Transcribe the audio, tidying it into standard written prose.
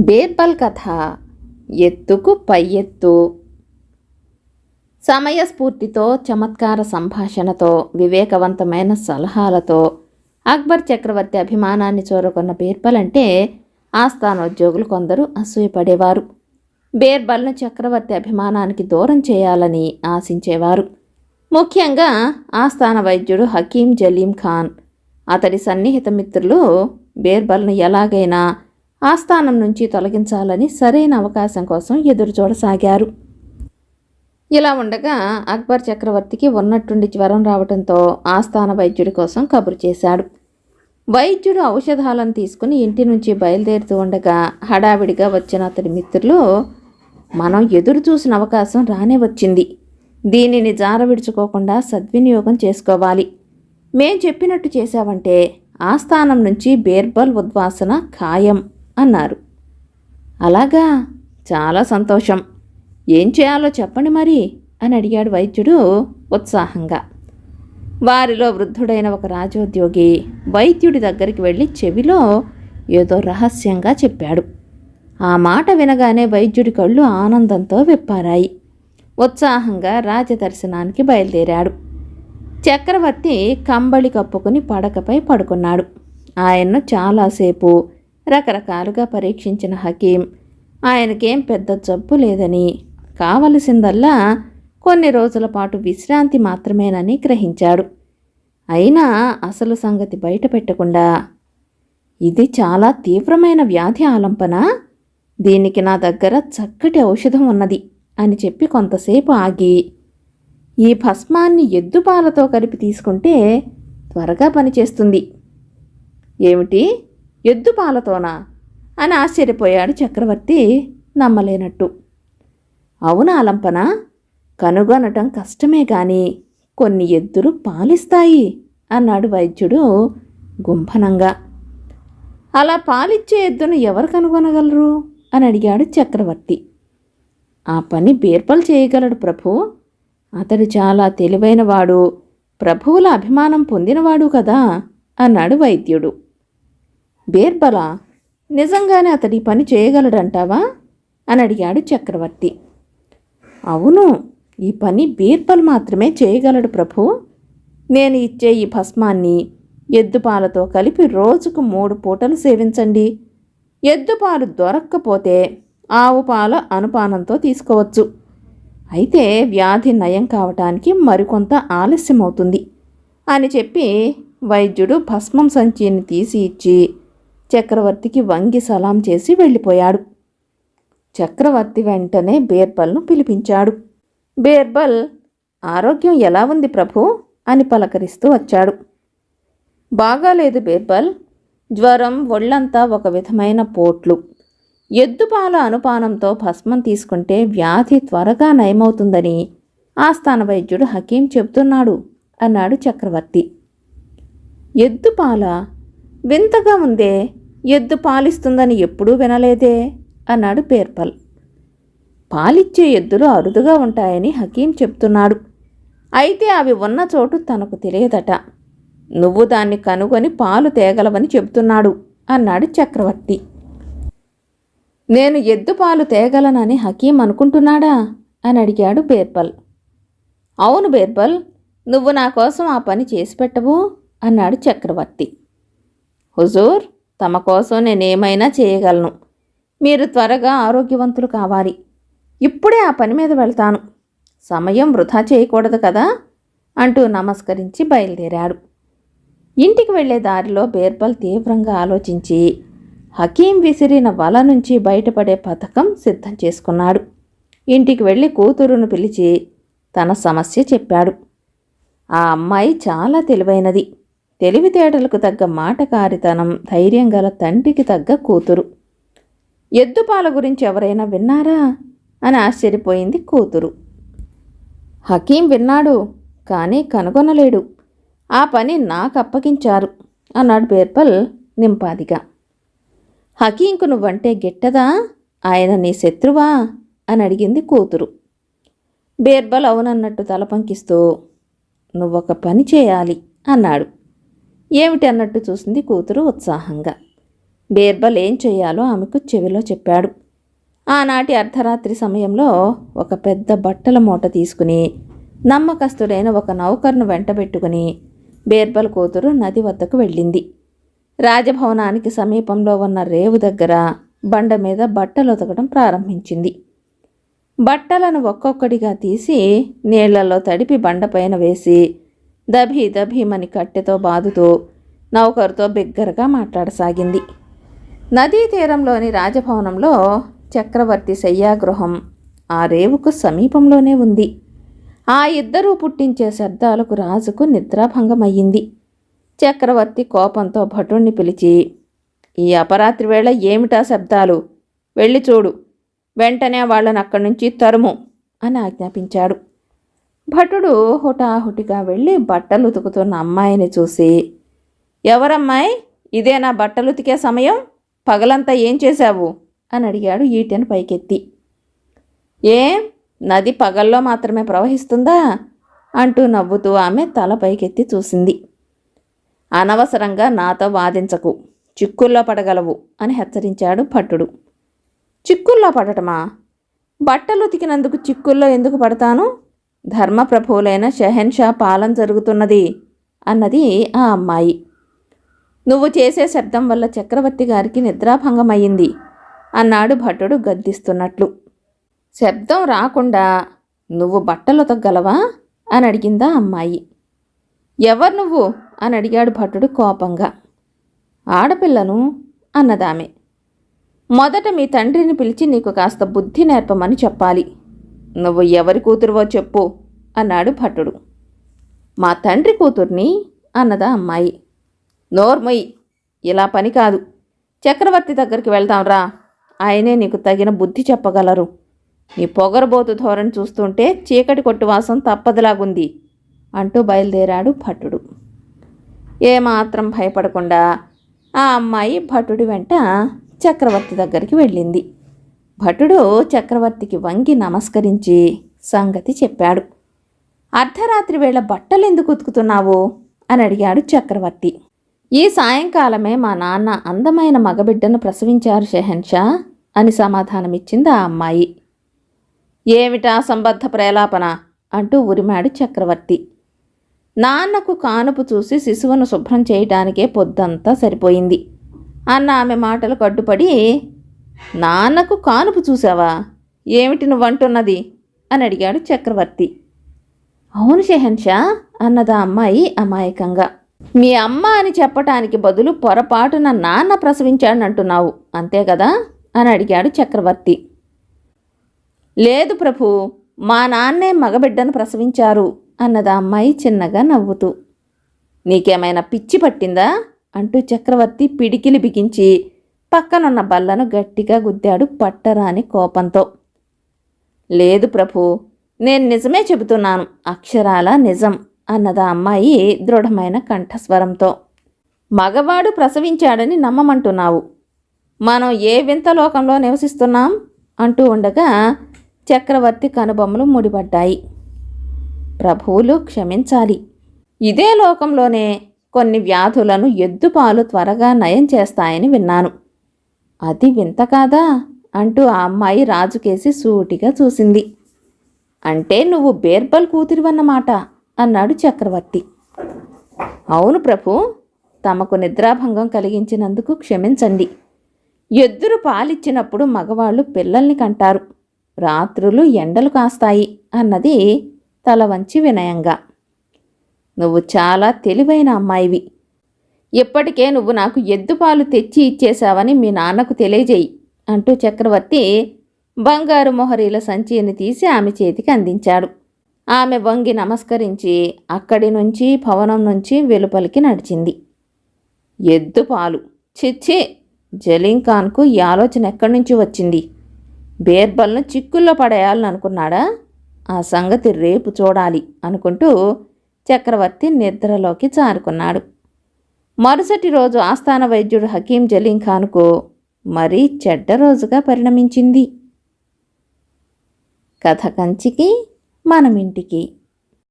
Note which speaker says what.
Speaker 1: బీర్బల్ కథ ఎత్తుకు పై ఎత్తు. సమయస్ఫూర్తితో, చమత్కార సంభాషణతో, వివేకవంతమైన సలహాలతో అక్బర్ చక్రవర్తి అభిమానాన్ని చూరగొన్న బీర్బల్ అంటే ఆస్థానోద్యోగులు కొందరు అసూయపడేవారు. బీర్బల్ను చక్రవర్తి అభిమానానికి దూరం చేయాలని ఆశించేవారు. ముఖ్యంగా ఆస్థాన వైద్యుడు హకీం జలీం ఖాన్, అతడి సన్నిహిత మిత్రులు బీర్బల్ను ఎలాగైనా ఆస్థానం నుంచి తొలగించాలని సరైన అవకాశం కోసం ఎదురుచూడసాగారు. ఇలా ఉండగా అక్బర్ చక్రవర్తికి ఉన్నట్టుండి జ్వరం రావడంతో ఆస్థాన వైద్యుడి కోసం కబురు చేశాడు. వైద్యుడు ఔషధాలను తీసుకుని ఇంటి నుంచి బయలుదేరుతూ ఉండగా హడావిడిగా వచ్చిన అతడి మిత్రులు, మనం ఎదురు చూసిన అవకాశం రానే వచ్చింది, దీనిని జారవిడుచుకోకుండా సద్వినియోగం చేసుకోవాలి. మేం చెప్పినట్టు చేశావంటే ఆస్థానం నుంచి బీర్బల్ ఉద్వాసన ఖాయం అన్నారు. అలాగా, చాలా సంతోషం, ఏం చేయాలో చెప్పండి మరి అని అడిగాడు వైద్యుడు ఉత్సాహంగా. వారిలో వృద్ధుడైన ఒక రాజోద్యోగి వైద్యుడి దగ్గరికి వెళ్ళి చెవిలో ఏదో రహస్యంగా చెప్పాడు. ఆ మాట వినగానే వైద్యుడి కళ్ళు ఆనందంతో విప్పారాయి. ఉత్సాహంగా రాజదర్శనానికి బయలుదేరాడు. చక్రవర్తి కంబళి కప్పుకుని పడకపై పడుకున్నాడు. ఆయన్ను చాలాసేపు రకరకాలుగా పరీక్షించిన హకీం ఆయనకేం పెద్ద జబ్బు లేదని, కావలసిందల్లా కొన్ని రోజుల పాటు విశ్రాంతి మాత్రమేనని గ్రహించాడు. అయినా అసలు సంగతి బయట పెట్టకుండా, ఇది చాలా తీవ్రమైన వ్యాధి ఆలంపన, దీనికి నా దగ్గర చక్కటి ఔషధం ఉన్నది అని చెప్పి కొంతసేపు ఆగి, ఈ భస్మాన్ని ఎద్దుపాలతో కలిపి తీసుకుంటే త్వరగా పనిచేస్తుంది. ఏమిటి, ఎద్దుపాలతోనా అని ఆశ్చర్యపోయాడు చక్రవర్తి నమ్మలేనట్టు. అవునా ఆలంపన, కనుగొనటం కష్టమే గాని కొన్ని ఎద్దులు పాలిస్తాయి అన్నాడు వైద్యుడు గుంభనంగా. అలా పాలిచ్చే ఎద్దును ఎవరు కనుగొనగలరు అని అడిగాడు చక్రవర్తి. ఆ పని బీర్బల్ చేయగలడు ప్రభు, అతడు చాలా తెలివైనవాడు, ప్రభువుల అభిమానం పొందినవాడు కదా అన్నాడు వైద్యుడు. బీర్బలా, నిజంగానే అతడి పని చేయగలడంటావా అని అడిగాడు చక్రవర్తి. అవును, ఈ పని బీర్బల్ మాత్రమే చేయగలడు ప్రభు. నేను ఇచ్చే ఈ భస్మాన్ని ఎద్దుపాలతో కలిపి రోజుకు 3 పూటలు సేవించండి. ఎద్దుపాలు దొరక్కపోతే ఆవు పాల అనుపానంతో తీసుకోవచ్చు. అయితే వ్యాధి నయం కావటానికి మరికొంత ఆలస్యమవుతుంది అని చెప్పి వైద్యుడు భస్మం సంచిని తీసి ఇచ్చి చక్రవర్తికి వంగి సలాం చేసి వెళ్ళిపోయాడు. చక్రవర్తి వెంటనే బీర్బల్ను పిలిపించాడు. బీర్బల్, ఆరోగ్యం ఎలా ఉంది ప్రభు అని పలకరిస్తూ వచ్చాడు. బాగాలేదు బీర్బల్, జ్వరం, ఒళ్ళంతా ఒక విధమైన పోట్లు. ఎద్దుపాల అనుపానంతో భస్మం తీసుకుంటే వ్యాధి త్వరగా నయమవుతుందని ఆస్థాన వైద్యుడు హకీం చెబుతున్నాడు అన్నాడు చక్రవర్తి. ఎద్దుపాల, వింతగా ఉందే, ఎద్దు పాలిస్తుందని ఎప్పుడూ వినలేదే అన్నాడు బీర్బల్. పాలిచ్చే ఎద్దులు అరుదుగా ఉంటాయని హకీం చెప్తున్నాడు. అయితే అవి ఉన్న చోటు తనకు తెలియదట. నువ్వు దాన్ని కనుగొని పాలు తేగలవని చెబుతున్నాడు అన్నాడు చక్రవర్తి. నేను ఎద్దు పాలు తేగలనని హకీం అనుకుంటున్నాడా అని అడిగాడు బీర్బల్. అవును బీర్బల్, నువ్వు నా కోసం ఆ పని చేసి పెట్టవు అన్నాడు చక్రవర్తి. హుజూర్, తమ కోసం నేనేమైనా చేయగలను. మీరు త్వరగా ఆరోగ్యవంతులు కావాలి. ఇప్పుడే ఆ పని మీద వెళ్తాను, సమయం వృధా చేయకూడదు కదా అంటూ నమస్కరించి బయలుదేరాడు. ఇంటికి వెళ్లే దారిలో బీర్బల్ తీవ్రంగా ఆలోచించి హకీం విసిరిన వల నుంచి బయటపడే పథకం సిద్ధం చేసుకున్నాడు. ఇంటికి వెళ్ళి కూతురును పిలిచి తన సమస్య చెప్పాడు. ఆ అమ్మాయి చాలా తెలివైనది, తెలివితేటలకు తగ్గ మాటకారితనం, ధైర్యం గల తండ్రికి తగ్గ కూతురు. ఎద్దుపాల గురించి ఎవరైనా విన్నారా అని ఆశ్చర్యపోయింది కూతురు. హకీం విన్నాడు, కానీ కనుగొనలేడు. ఆ పని నాకు అప్పగించారు అన్నాడు బీర్బల్ నింపాదిగా. హకీంకు నువ్వంటే గిట్టదా, ఆయన నీ శత్రువా అని అడిగింది కూతురు. బీర్బల్ అవునన్నట్టు తల పంకిస్తూ, నువ్వొక పని చేయాలి అన్నాడు. ఏమిటి అన్నట్టు చూసింది కూతురు ఉత్సాహంగా. బీర్బల్ ఏం చెయ్యాలో ఆమెకు చెవిలో చెప్పాడు. ఆనాటి అర్ధరాత్రి సమయంలో ఒక పెద్ద బట్టల మూట తీసుకుని నమ్మకస్తుడైన ఒక నౌకర్ను వెంటబెట్టుకుని బీర్బల్ కూతురు నది వద్దకు వెళ్ళింది. రాజభవనానికి సమీపంలో ఉన్న రేవు దగ్గర బండ మీద బట్టలు ఉతకడం ప్రారంభించింది. బట్టలను ఒక్కొక్కడిగా తీసి నీళ్లలో తడిపి బండపైన వేసి దభీ దభీమని కట్టెతో బాదుతూ నౌకరుతో బిగ్గరగా మాట్లాడసాగింది. నదీ తీరంలోని రాజభవనంలో చక్రవర్తి శయ్యాగృహం ఆ రేవుకు సమీపంలోనే ఉంది. ఆ ఇద్దరూ పుట్టించే శబ్దాలకు రాజుకు నిద్రాభంగమయ్యింది. చక్రవర్తి కోపంతో భటుణ్ణి పిలిచి, "ఈ అపరాత్రి వేళ ఏమిటా శబ్దాలు? వెళ్ళి చూడు, వెంటనే వాళ్ళని అక్కడి నుంచి తరుము" అని ఆజ్ఞాపించాడు. భటుడు హుటాహుటిగా వెళ్ళి బట్టలు ఉతుకుతున్న అమ్మాయిని చూసి, "ఎవరమ్మాయి, ఇదేనా బట్టలు ఉతికే సమయం? పగలంతా ఏం చేశావు?" అని అడిగాడు ఈటెను పైకెత్తి. "ఏం, నది పగల్లో మాత్రమే ప్రవహిస్తుందా?" అంటూ నవ్వుతూ ఆమె తల పైకెత్తి చూసింది. "అనవసరంగా నాతో వాదించకు, చిక్కుల్లో పడగలవు" అని హెచ్చరించాడు భటుడు. "చిక్కుల్లో పడటమా? బట్టలు ఉతికినందుకు చిక్కుల్లో ఎందుకు పడతాను? ధర్మప్రభువులైన షెహన్షా పాలన జరుగుతున్నది" అన్నది ఆ అమ్మాయి. "నువ్వు చేసే శబ్దం వల్ల చక్రవర్తి గారికి నిద్రాభంగమయ్యింది" అన్నాడు భటుడు గద్దిస్తున్నట్లు. "శబ్దం రాకుండా నువ్వు బట్టలు ఉతకగలవా?" అని అడిగిందా అమ్మాయి. "ఎవరు నువ్వు?" అని అడిగాడు భటుడు కోపంగా. "ఆడపిల్లను" అన్నదామె. "మొదట మీ తండ్రిని పిలిచి నీకు కాస్త బుద్ధి నేర్పమని చెప్పాలి. నువ్వు ఎవరి కూతురువో చెప్పు" అన్నాడు భటుడు. "మా తండ్రి కూతుర్ని" అన్నదా అమ్మాయి. "నోర్మొయ్, ఇలా పని కాదు. చక్రవర్తి దగ్గరికి వెళ్దాంరా, ఆయనే నీకు తగిన బుద్ధి చెప్పగలరు. నీ పొగరబోతు ధోరణి చూస్తుంటే చీకటి కొట్టువాసం తప్పదులాగుంది" అంటూ బయలుదేరాడు భటుడు. ఏమాత్రం భయపడకుండా ఆ అమ్మాయి భటుడి వెంట చక్రవర్తి దగ్గరికి వెళ్ళింది. భటుడు చక్రవర్తికి వంగి నమస్కరించి సంగతి చెప్పాడు. "అర్ధరాత్రి వేళ బట్టలు ఎందుకు ఉతుకుతున్నావు?" అని అడిగాడు చక్రవర్తి. "ఈ సాయంకాలమే మా నాన్న అందమైన మగబిడ్డను ప్రసవించారు షెహన్షా" అని సమాధానమిచ్చింది ఆ అమ్మాయి. "ఏమిటా సంబద్ధ ప్రేలాపన?" అంటూ ఉరిమాడు చక్రవర్తి. "నాన్నకు కానుపు చూసి శిశువును శుభ్రం చేయటానికే పొద్దంతా సరిపోయింది" అన్న ఆమె మాటలకు అడ్డుపడి, "నాన్నకు కానుపు చూసావా? ఏమిటి నువ్వంటున్నది?" అని అడిగాడు చక్రవర్తి. "అవును షెహన్షా" అన్నదా అమ్మాయి అమాయకంగా. "మీ అమ్మ అని చెప్పటానికి బదులు పొరపాటున నాన్న ప్రసవించాడంటున్నావు, అంతే కదా?" అని అడిగాడు చక్రవర్తి. "లేదు ప్రభు, మా నాన్నే మగబిడ్డను ప్రసవించారు" అన్నదా అమ్మాయి చిన్నగా నవ్వుతూ. "నీకేమైనా పిచ్చి పట్టిందా?" అంటూ చక్రవర్తి పిడికిలి బిగించి పక్కనున్న బల్లను గట్టిగా గుద్దాడు పట్టరాని కోపంతో. "లేదు ప్రభు, నేను నిజమే చెబుతున్నాను, అక్షరాల నిజం" అన్నదా అమ్మాయి దృఢమైన కంఠస్వరంతో. "మగవాడు ప్రసవించాడని నమ్మమంటున్నావు? మనం ఏ వింత లోకంలో నివసిస్తున్నాం?" అంటూ ఉండగా చక్రవర్తి కనుబొమ్మలు ముడిపడ్డాయి. "ప్రభువులు క్షమించాలి. ఇదే లోకంలోనే కొన్ని వ్యాధులను ఎద్దుపాలు త్వరగా నయం చేస్తాయని విన్నాను. అది వింత కాదా?" అంటూ ఆ అమ్మాయి రాజుకేసి సూటిగా చూసింది. "అంటే నువ్వు బీర్బల్ కూతురివన్నమాట" అన్నాడు చక్రవర్తి. "అవును ప్రభు, తమకు నిద్రాభంగం కలిగించినందుకు క్షమించండి. ఎద్దురు పాలిచ్చినప్పుడు మగవాళ్ళు పిల్లల్ని కంటారు, రాత్రులు ఎండలు కాస్తాయి" అన్నది తల వంచి వినయంగా. "నువ్వు చాలా తెలివైన అమ్మాయివి. ఇప్పటికే నువ్వు నాకు ఎద్దుపాలు తెచ్చి ఇచ్చేశావని మీ నాన్నకు తెలియజేయి" అంటూ చక్రవర్తి బంగారు మొహరీల సంచిని తీసి ఆమె చేతికి అందించాడు. ఆమె వంగి నమస్కరించి అక్కడి నుంచి భవనం నుంచి వెలుపలికి నడిచింది. "ఎద్దుపాలు, చిచ్చి! జలీంఖాన్కు ఈ ఆలోచన ఎక్కడి నుంచి వచ్చింది? బీర్బల్ను చిక్కుల్లో పడేయాలని అనుకున్నాడా? ఆ సంగతి రేపు చూడాలి" అనుకుంటూ చక్రవర్తి నిద్రలోకి జారుకున్నాడు. మరుసటి రోజు ఆస్థాన వైద్యుడు హకీం జలీంఖాన్కు మరీ చెడ్డ రోజుగా పరిణమించింది. కథ కంచికి మనమింటికి.